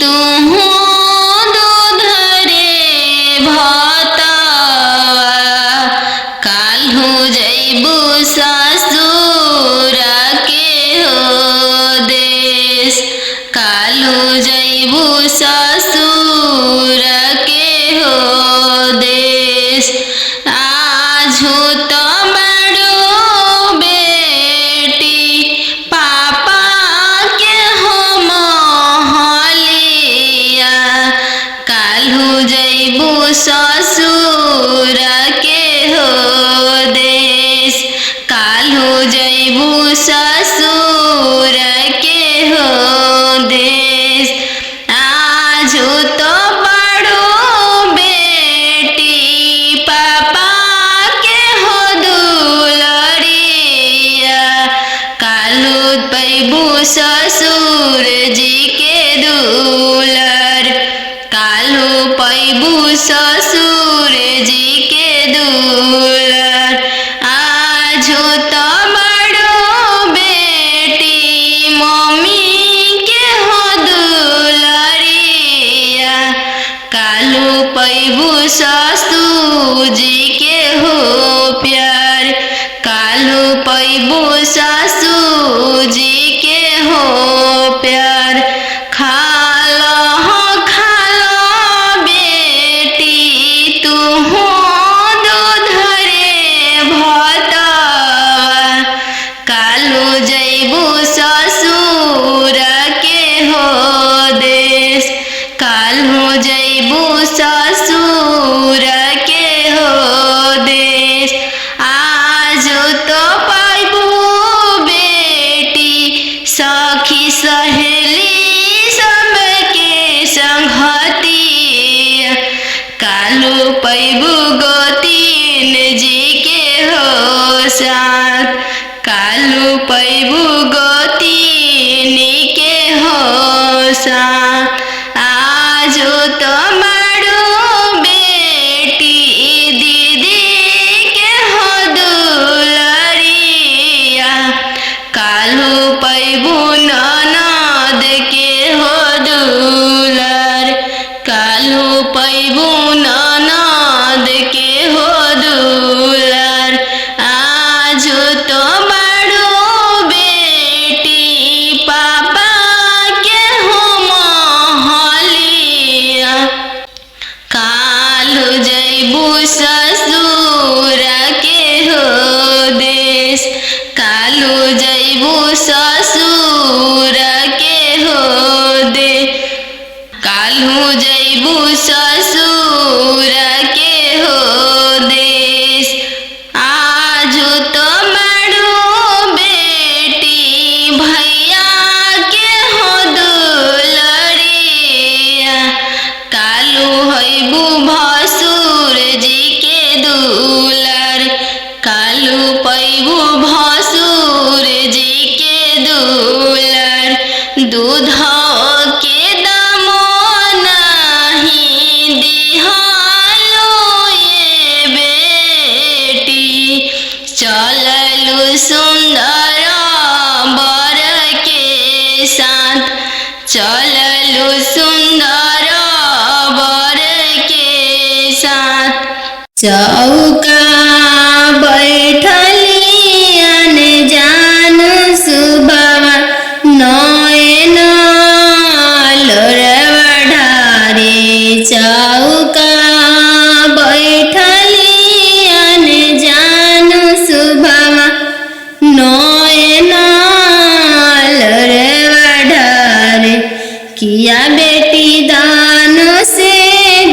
तुम दूध रे भतवा काल्हू जैबू ससुर के हो देश काल्हू जैबू ससुर के हो देश आजू तो बड़ो बेटी पापा के हो महलिया काल्हू जैबू ससुर के हो देश काल्हू जैबू ससुर के हो देश आजू तो बड़ो बेटी पापा के हो दुलरिया काल्हू पैबू ससुर जी के दुलर काल्हू पैबू ससुर जी के दुलर आजू तो बड़ो बेटी मम्मी के हो दुलरिया काल्हू पैबू ससुर जी के हो प्यार काल्हू पैबू ससुर जी के हो प्यार खालो बेटी तू दूध रे भतवा काल्हू जैबू ससुर के हो देश काल्हू जैबू ससुर के हो देश आजू तो पैबू बेटी सखी सहेली सबके संगतिया काल्हू पैबू गोतीन जी के हो साथ काल्हू पैबू गोतीन के हो साथ आजू तो बड़ो बेटी दीदी के हो दुलरिया काल्हू पैबू ननद के हो दुलर काल्हू पैबू ननद के हो दुलर आजू तो बड़ो बेटी पापा के हो महलिया ससुर के हो देश, कालू जैबू ससुर के हो दे, कालू जैबू ससुर के हो देश। आजू तो बड़ू बेटी भैया के हो दुलरिया, कालू हैबू भसुर जी के दुलर, कालू पैबू भसुर जी के दुलर। दूध के दामो नहीं दिहालो ये बेटी, चललू सुंदर बर के साथ, चललू सुंदर बर के साथ। चौका बैठली अनजान सुबवा, नयन लोरवा ढारे। चौका बैठली अनजान सुबवा, नयन लोरवा ढारे। किया बेटी दान से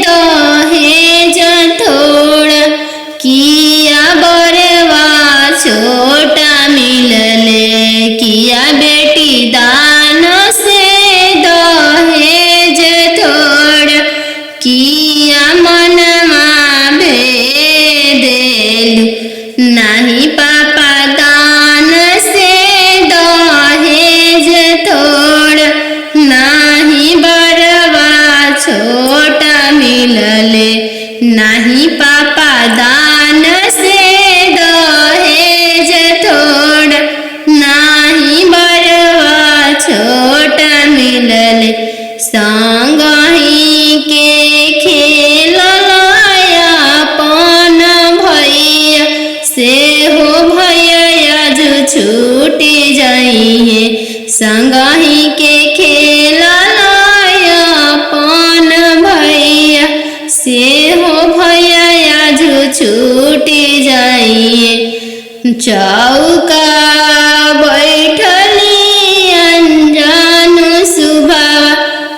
दहेज थोड़ा, किया बरवा छोटा मिलले। किया बेटी दान से दहेज थोड़ा, किया मनमा भेदेलू। नहीं पापा दान से दहेज थोड़ा, नहीं बरवा छोटा मिलले। नहीं पापा दान से दहेज थोड़ा, नहीं बरवा छोटा मिलले। संगही के खेललाया अपन भैया, से हो भैया जो छूटी जाइए। संगही के खेललाया अपन भैया, से हो भैया जो छूटी जाइए। चौका बैठली अनजान सुबवा,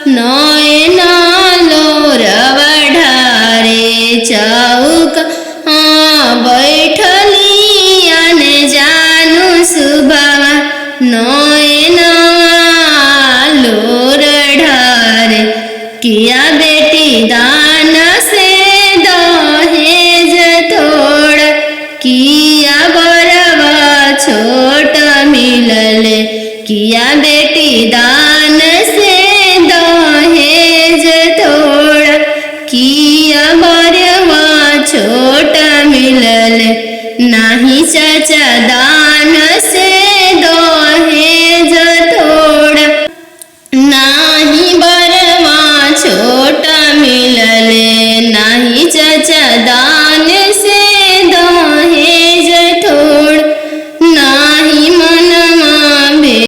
नयन लोरवा ढारे। चौका बैठली अनजान सुबवा, नयन लोर ढारे। किया बेटी दान से दहेज थोड़ा, किया बरवा छोटा मिलले। किया बेटी दान से दहेज थोड़ा, किया बरवा छोटा मिलले। नहीं चाचा दान से दहेज थोड़ा, नहीं बरवा छोटा मिलले। नहीं चाचा दान